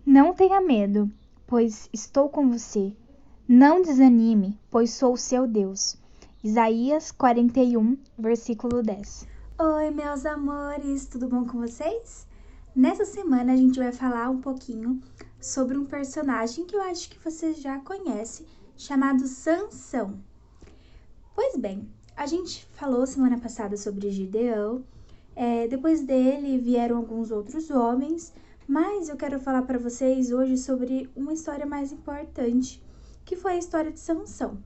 Não tenha medo, pois estou com você. Não desanime, pois sou seu Deus. Isaías 41, versículo 10. Oi, meus amores, tudo bom com vocês? Nessa semana a gente vai falar um pouquinho sobre um personagem que eu acho que você já conhece, chamado Sansão. Pois bem, a gente falou semana passada sobre Gideão, depois dele vieram alguns outros homens, mas eu quero falar para vocês hoje sobre uma história mais importante, que foi a história de Sansão.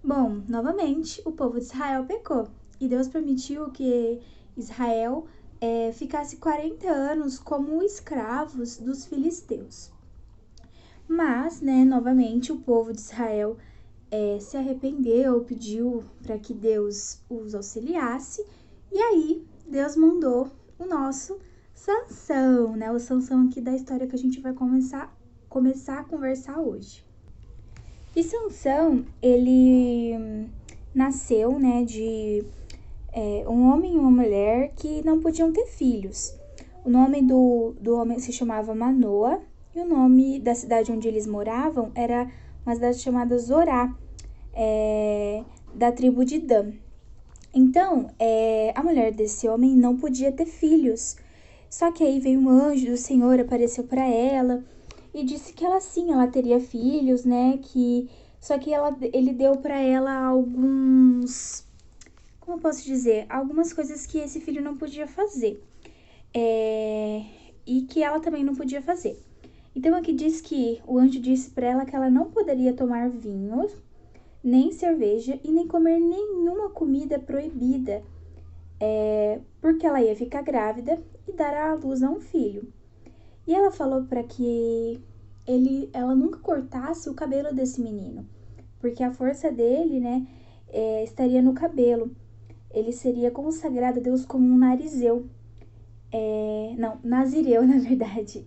Bom, novamente, o povo de Israel pecou e Deus permitiu que Israel ficasse 40 anos como escravos dos filisteus. Mas, novamente, o povo de Israel se arrependeu, pediu para que Deus os auxiliasse, e aí Deus mandou o nosso Sansão, o Sansão aqui da história que a gente vai começar a conversar hoje. E Sansão, ele nasceu, de um homem e uma mulher que não podiam ter filhos. O nome do homem se chamava Manoa, e o nome da cidade onde eles moravam era uma cidade chamada Zorá, da tribo de Dan. Então, a mulher desse homem não podia ter filhos. Só que aí veio um anjo do Senhor, apareceu para ela e disse que ela sim, ela teria filhos, só que ele deu para ela alguns, como eu posso dizer, algumas coisas que esse filho não podia fazer, e que ela também não podia fazer. Então aqui diz que o anjo disse para ela que ela não poderia tomar vinho, nem cerveja e nem comer nenhuma comida proibida, porque ela ia ficar grávida e dar à luz a um filho. E ela falou para que ela nunca cortasse o cabelo desse menino, porque a força dele, estaria no cabelo. Ele seria consagrado a Deus como um narizeu. Nazireu, na verdade.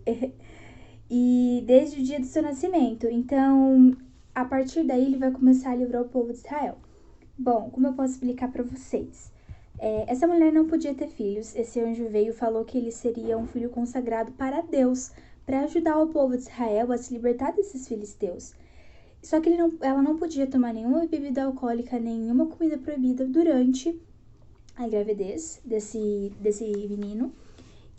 E desde o dia do seu nascimento. Então, a partir daí, ele vai começar a livrar o povo de Israel. Bom, como eu posso explicar para vocês? Essa mulher não podia ter filhos. Esse anjo veio e falou que ele seria um filho consagrado para Deus, para ajudar o povo de Israel a se libertar desses filisteus. Só que ela não podia tomar nenhuma bebida alcoólica, nenhuma comida proibida durante a gravidez desse menino.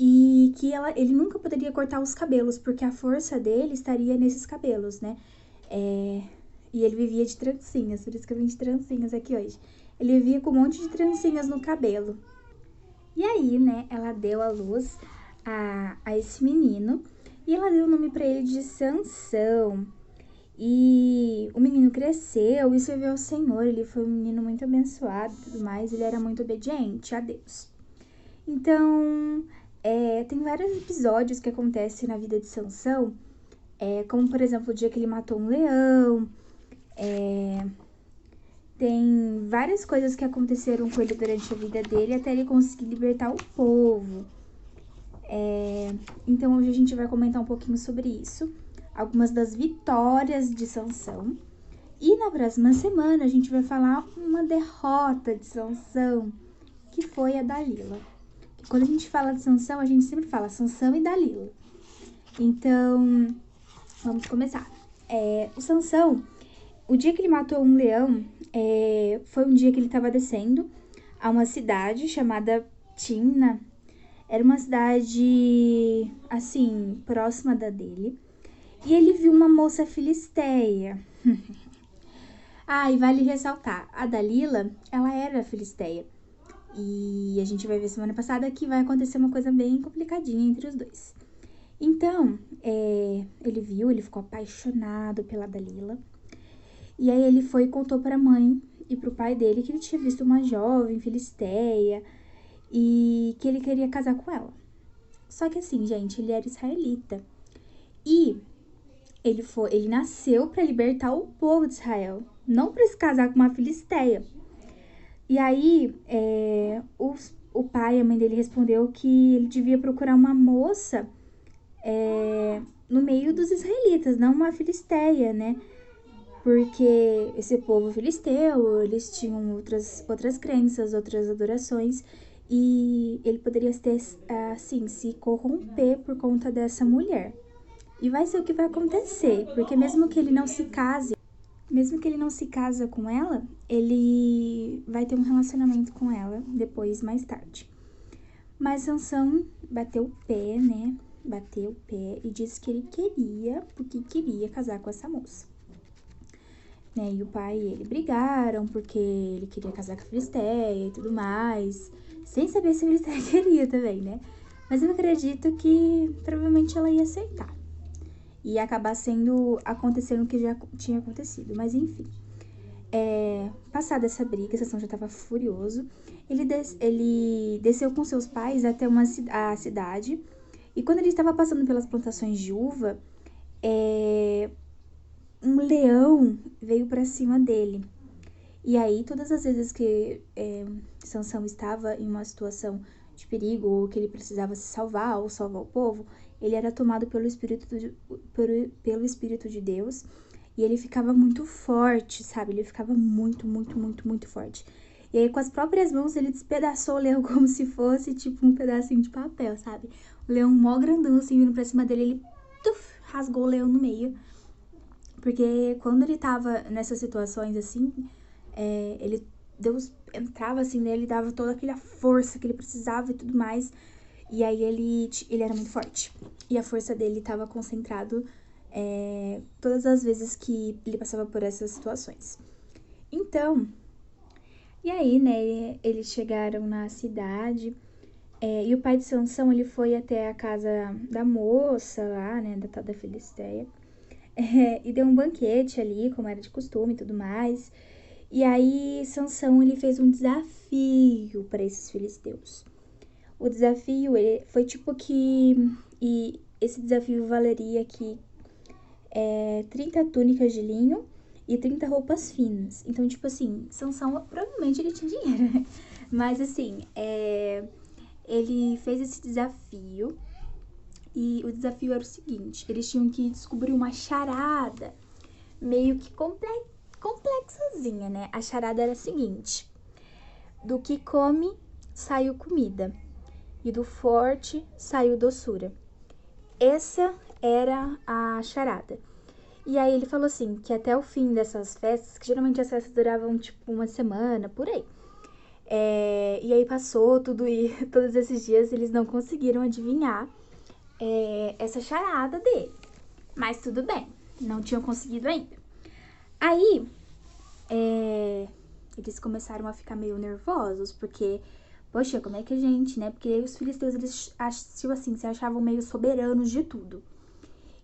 E que ele nunca poderia cortar os cabelos, porque a força dele estaria nesses cabelos, E ele vivia de trancinhas, por isso que eu vim de trancinhas aqui hoje. Ele vivia com um monte de trancinhas no cabelo. E aí, ela deu à luz a esse menino, e ela deu o nome para ele de Sansão. E o menino cresceu e serviu ao Senhor, ele foi um menino muito abençoado e tudo mais, ele era muito obediente a Deus. Então, tem vários episódios que acontecem na vida de Sansão, como, por exemplo, o dia que ele matou um leão. Tem várias coisas que aconteceram com ele durante a vida dele, até ele conseguir libertar o povo. Então, hoje a gente vai comentar um pouquinho sobre isso, algumas das vitórias de Sansão. E na próxima semana, a gente vai falar uma derrota de Sansão, que foi a Dalila. Quando a gente fala de Sansão, a gente sempre fala Sansão e Dalila. Então, vamos começar. O Sansão, o dia que ele matou um leão, foi um dia que ele estava descendo a uma cidade chamada Timna. Era uma cidade, assim, próxima da dele. E ele viu uma moça filisteia. E vale ressaltar, a Dalila, ela era filisteia. E a gente vai ver semana passada que vai acontecer uma coisa bem complicadinha entre os dois. Então, ele ficou apaixonado pela Dalila. E aí ele foi e contou para a mãe e para o pai dele que ele tinha visto uma jovem filisteia e que ele queria casar com ela. Só que assim, gente, ele era israelita. E ele nasceu para libertar o povo de Israel, não para se casar com uma filisteia. E aí, o pai e a mãe dele respondeu que ele devia procurar uma moça no meio dos israelitas, não uma filisteia, porque esse povo filisteu, eles tinham outras crenças, outras adorações, e ele poderia ter, assim, se corromper por conta dessa mulher. E vai ser o que vai acontecer, porque mesmo que ele não se case com ela, ele vai ter um relacionamento com ela depois, mais tarde. Mas Sansão bateu o pé, né? Bateu o pé e disse que ele queria casar com essa moça. Né? E o pai e ele brigaram porque ele queria casar com a Filisteia e tudo mais, sem saber se a Filisteia queria também, né? Mas eu acredito que provavelmente ela ia aceitar. E ia acabar acontecendo o que já tinha acontecido, mas enfim. Passada essa briga, Sansão já estava furioso. Ele desceu com seus pais até a cidade. E quando ele estava passando pelas plantações de uva, um leão veio para cima dele. E aí, todas as vezes que Sansão estava em uma situação de perigo, ou que ele precisava se salvar, ou salvar o povo, ele era tomado pelo Espírito de Deus, e ele ficava muito forte, sabe? Ele ficava muito, muito, muito, muito forte. E aí, com as próprias mãos, ele despedaçou o leão como se fosse, tipo, um pedacinho de papel, sabe? O leão mó grandão, assim, vindo pra cima dele, ele rasgou o leão no meio. Porque quando ele tava nessas situações, assim, Deus entrava, assim, nele, dava toda aquela força que ele precisava e tudo mais. E aí, ele era muito forte. E a força dele tava concentrado todas as vezes que ele passava por essas situações. Então, e aí, né, eles chegaram na cidade, e o pai de Sansão, ele foi até a casa da moça lá, né, da tal da Filisteia, e deu um banquete ali, como era de costume e tudo mais. E aí, Sansão, ele fez um desafio para esses filisteus. O desafio foi tipo e esse desafio valeria que 30 túnicas de linho e 30 roupas finas. Então, tipo assim, Sansão, provavelmente ele tinha dinheiro, né? Mas, assim, ele fez esse desafio. E o desafio era o seguinte: eles tinham que descobrir uma charada meio que complexazinha, né? A charada era a seguinte: do que come, saiu comida, e do forte, saiu doçura. Essa era a charada. E aí ele falou assim, que até o fim dessas festas, que geralmente as festas duravam tipo uma semana, por aí. E aí passou tudo e todos esses dias eles não conseguiram adivinhar essa charada dele. Mas tudo bem, não tinham conseguido ainda. Aí, eles começaram a ficar meio nervosos, porque, poxa, como é que a gente, né? Porque os filisteus, eles se achavam meio soberanos de tudo.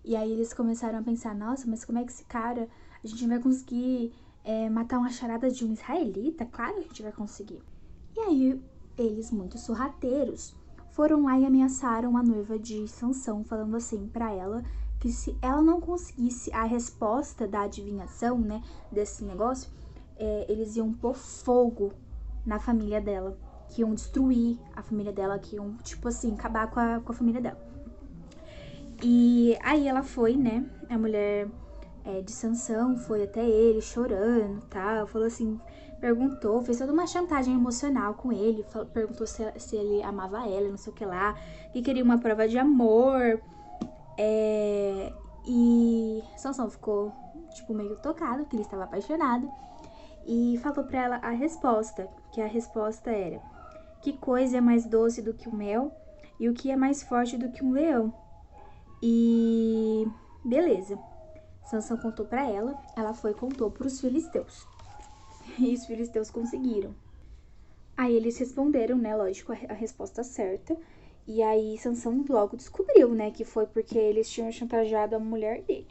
E aí eles começaram a pensar, nossa, mas como é que esse cara, a gente vai conseguir matar uma charada de um israelita? Claro que a gente vai conseguir. E aí, eles, muito sorrateiros, foram lá e ameaçaram a noiva de Sansão, falando assim pra ela, que se ela não conseguisse a resposta da adivinhação, né, desse negócio, eles iam pôr fogo na família dela, que iam destruir a família dela, que iam, tipo assim, acabar com a família dela. E aí ela foi, né, a mulher de Sansão foi até ele chorando, tal, falou assim, perguntou, fez toda uma chantagem emocional com ele, perguntou se ele amava ela, não sei o que lá, que queria uma prova de amor, e Sansão ficou, tipo, meio tocado, porque ele estava apaixonado, e falou pra ela a resposta, que a resposta era: que coisa é mais doce do que o mel, e o que é mais forte do que um leão? E beleza. Sansão contou pra ela, ela foi e contou pros filisteus. E os filisteus conseguiram. Aí eles responderam, né, lógico, a resposta certa. E aí Sansão logo descobriu, né, que foi porque eles tinham chantageado a mulher dele.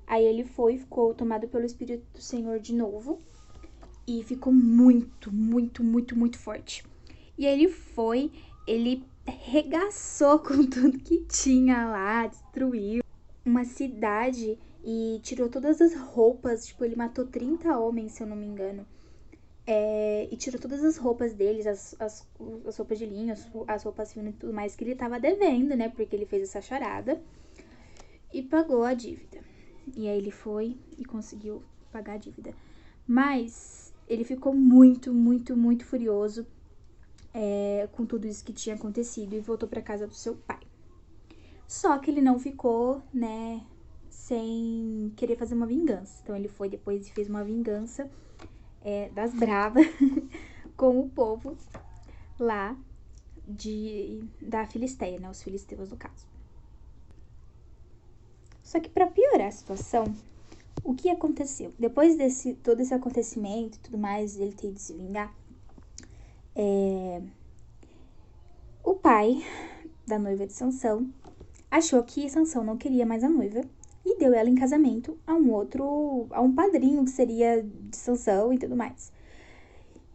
Aí ele ficou tomado pelo Espírito do Senhor de novo. E ficou muito, muito, muito, muito forte. E ele regaçou com tudo que tinha lá, destruiu uma cidade e tirou todas as roupas, tipo, ele matou 30 homens, se eu não me engano. E tirou todas as roupas deles, as roupas de linho, as roupas finas e tudo mais que ele tava devendo, né? Porque ele fez essa charada. E pagou a dívida. E aí ele foi e conseguiu pagar a dívida. Mas ele ficou muito, muito, muito furioso com tudo isso que tinha acontecido e voltou para casa do seu pai. Só que ele não ficou, né, sem querer fazer uma vingança. Então ele foi depois e fez uma vingança das bravas com o povo lá da Filisteia, né, os filisteus no caso. Só que para piorar a situação, o que aconteceu? Depois todo esse acontecimento e tudo mais, ele ter ido se vingar, o pai da noiva de Sansão achou que Sansão não queria mais a noiva e deu ela em casamento a um padrinho que seria de Sansão e tudo mais.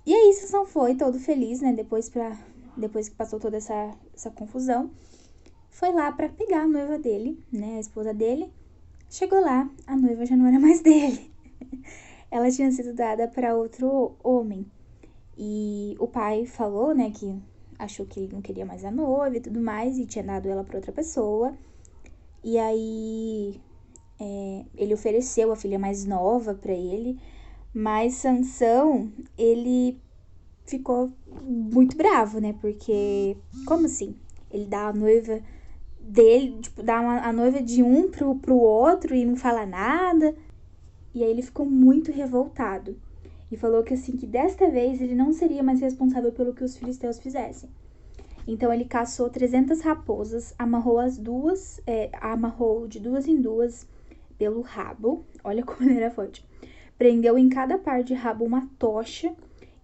E aí Sansão foi todo feliz, né, depois que passou toda essa confusão, foi lá pra pegar a noiva dele, né, a esposa dele. Chegou lá, a noiva já não era mais dele. Ela tinha sido dada para outro homem. E o pai falou, né, que achou que ele não queria mais a noiva e tudo mais, e tinha dado ela para outra pessoa. E aí ele ofereceu a filha mais nova para ele, mas Sansão, ele ficou muito bravo, né, porque, como assim? Ele dá a noiva dele, tipo, dá a noiva de um pro outro e não fala nada. E aí ele ficou muito revoltado e falou que assim, que desta vez ele não seria mais responsável pelo que os filisteus fizessem. Então ele caçou 300 raposas, amarrou amarrou de duas em duas pelo rabo, olha como ele era forte. Prendeu em cada par de rabo uma tocha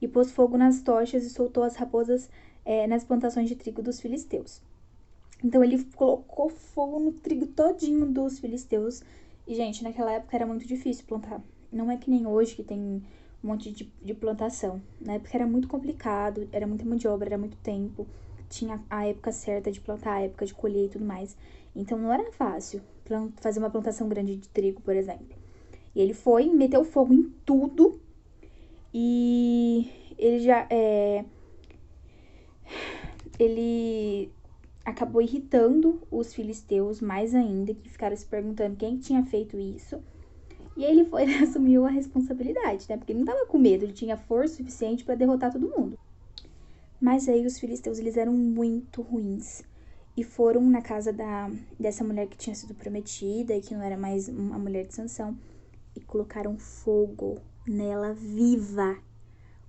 e pôs fogo nas tochas e soltou as raposas nas plantações de trigo dos filisteus. Então ele colocou fogo no trigo todinho dos filisteus. E, gente, naquela época era muito difícil plantar. Não é que nem hoje que tem um monte de plantação. Na época era muito complicado, era muita mão de obra, era muito tempo. Tinha a época certa de plantar, a época de colher e tudo mais. Então não era fácil fazer uma plantação grande de trigo, por exemplo. E ele foi, meteu fogo em tudo. E ele acabou irritando os filisteus mais ainda, que ficaram se perguntando quem tinha feito isso. E ele foi e assumiu a responsabilidade, né? Porque ele não tava com medo, ele tinha força suficiente para derrotar todo mundo. Mas aí os filisteus, eles eram muito ruins. E foram na casa dessa mulher que tinha sido prometida e que não era mais a mulher de Sansão. E colocaram fogo nela viva.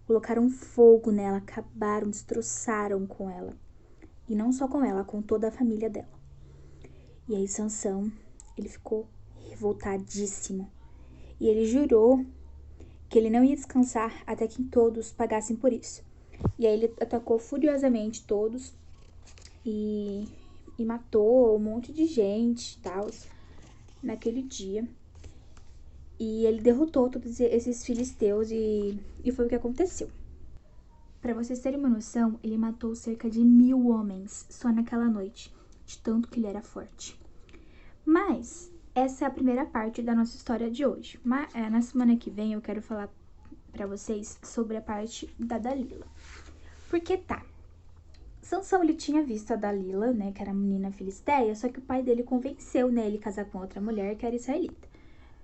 Colocaram fogo nela, acabaram, destroçaram com ela. E não só com ela, com toda a família dela. E aí Sansão, ele ficou revoltadíssimo. E ele jurou que ele não ia descansar até que todos pagassem por isso. E aí ele atacou furiosamente todos e matou um monte de gente e tal naquele dia. E ele derrotou todos esses filisteus e foi o que aconteceu. Para vocês terem uma noção, ele matou cerca de 1000 homens só naquela noite, de tanto que ele era forte. Mas essa é a primeira parte da nossa história de hoje. Na semana que vem eu quero falar para vocês sobre a parte da Dalila. Porque Sansão, ele tinha visto a Dalila, né, que era a menina filisteia, só que o pai dele convenceu, né, ele a casar com outra mulher que era israelita.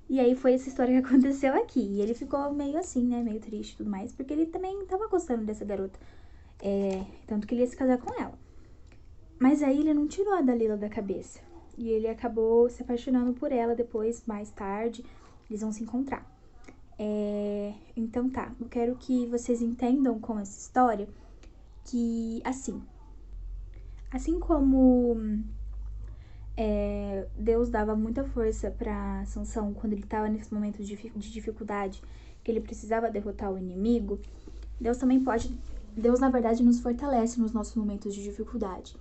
E aí foi essa história que aconteceu aqui. E ele ficou meio assim, né? Meio triste e tudo mais. Porque ele também tava gostando dessa garota. Tanto que ele ia se casar com ela. Mas aí ele não tirou a Dalila da cabeça. E ele acabou se apaixonando por ela depois, mais tarde. Eles vão se encontrar. Então eu quero que vocês entendam com essa história que, assim como Deus dava muita força para Sansão quando ele estava nesse momento de dificuldade, que ele precisava derrotar o inimigo, Deus, na verdade, nos fortalece nos nossos momentos de dificuldade.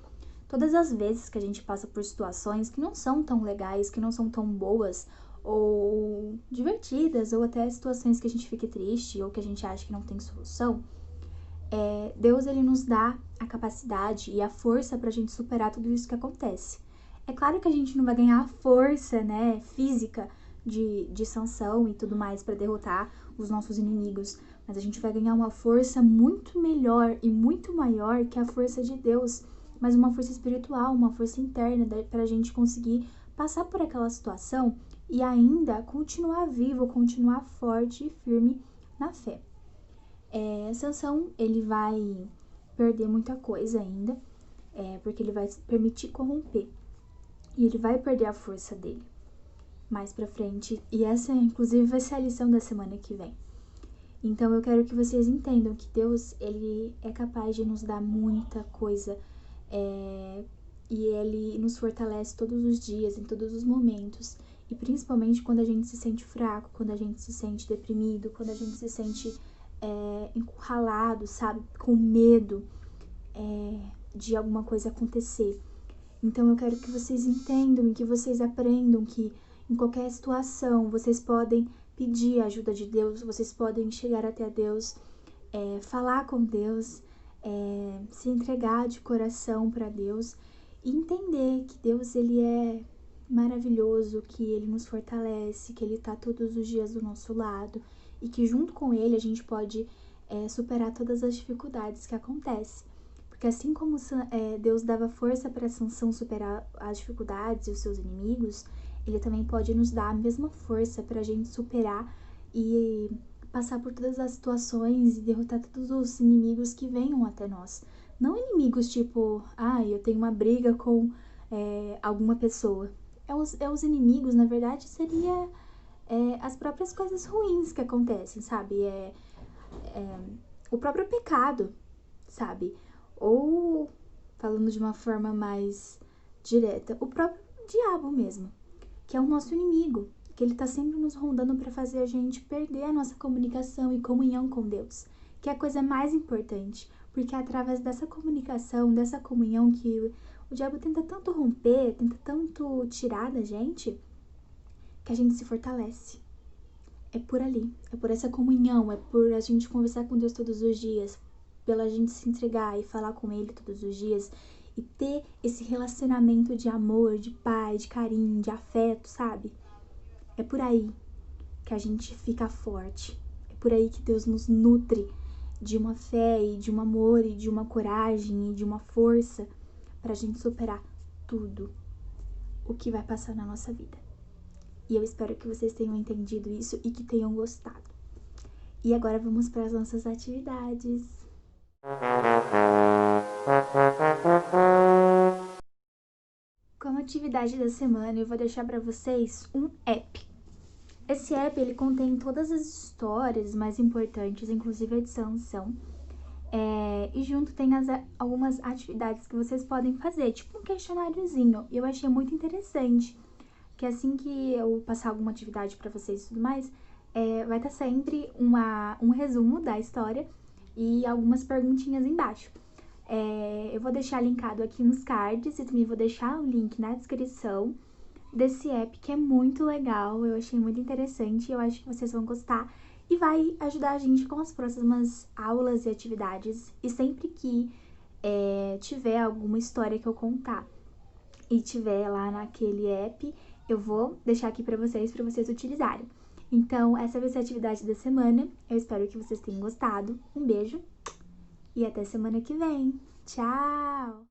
Todas as vezes que a gente passa por situações que não são tão legais, que não são tão boas, ou divertidas, ou até situações que a gente fique triste, ou que a gente acha que não tem solução, Deus, ele nos dá a capacidade e a força pra gente superar tudo isso que acontece. É claro que a gente não vai ganhar a força, né, física de Sansão e tudo mais para derrotar os nossos inimigos, mas a gente vai ganhar uma força muito melhor e muito maior que a força de Deus, mas uma força espiritual, uma força interna pra gente conseguir passar por aquela situação e ainda continuar vivo, continuar forte e firme na fé. Sansão, ele vai perder muita coisa ainda, porque ele vai se permitir corromper, e ele vai perder a força dele mais pra frente, e essa inclusive vai ser a lição da semana que vem. Então eu quero que vocês entendam que Deus, ele é capaz de nos dar muita coisa, e ele nos fortalece todos os dias, em todos os momentos, e principalmente quando a gente se sente fraco, quando a gente se sente deprimido, quando a gente se sente encurralado, sabe, com medo de alguma coisa acontecer. Então eu quero que vocês entendam e que vocês aprendam que em qualquer situação vocês podem pedir a ajuda de Deus, vocês podem chegar até Deus, falar com Deus, se entregar de coração para Deus e entender que Deus, ele é maravilhoso, que ele nos fortalece, que ele tá todos os dias do nosso lado e que junto com ele a gente pode superar todas as dificuldades que acontecem. Porque assim como Deus dava força para Sansão superar as dificuldades e os seus inimigos, ele também pode nos dar a mesma força para a gente superar e passar por todas as situações e derrotar todos os inimigos que venham até nós. Não inimigos tipo, eu tenho uma briga com alguma pessoa. Os inimigos, na verdade, seria as próprias coisas ruins que acontecem, sabe? O próprio pecado, sabe? Ou, falando de uma forma mais direta, o próprio diabo mesmo, que é o nosso inimigo, que ele tá sempre nos rondando para fazer a gente perder a nossa comunicação e comunhão com Deus, que é a coisa mais importante, porque é através dessa comunicação, dessa comunhão que o diabo tenta tanto romper, tenta tanto tirar da gente, que a gente se fortalece. É por ali, é por essa comunhão, é por a gente conversar com Deus todos os dias, pela gente se entregar e falar com Ele todos os dias e ter esse relacionamento de amor, de paz, de carinho, de afeto, sabe? É por aí que a gente fica forte. É por aí que Deus nos nutre de uma fé e de um amor e de uma coragem e de uma força pra gente superar tudo o que vai passar na nossa vida. E eu espero que vocês tenham entendido isso e que tenham gostado. E agora vamos para as nossas atividades. Como atividade da semana, eu vou deixar para vocês um app. Esse app, ele contém todas as histórias mais importantes, inclusive a de Sansão. E junto tem algumas atividades que vocês podem fazer, tipo um questionáriozinho. Eu achei muito interessante, que assim que eu passar alguma atividade para vocês e tudo mais, vai estar sempre um resumo da história e algumas perguntinhas embaixo. Eu vou deixar linkado aqui nos cards e também vou deixar o link na descrição desse app, que é muito legal, eu achei muito interessante, eu acho que vocês vão gostar e vai ajudar a gente com as próximas aulas e atividades. E sempre que tiver alguma história que eu contar e tiver lá naquele app, eu vou deixar aqui pra vocês utilizarem. Então, essa vai ser a atividade da semana. Eu espero que vocês tenham gostado. Um beijo e até semana que vem. Tchau!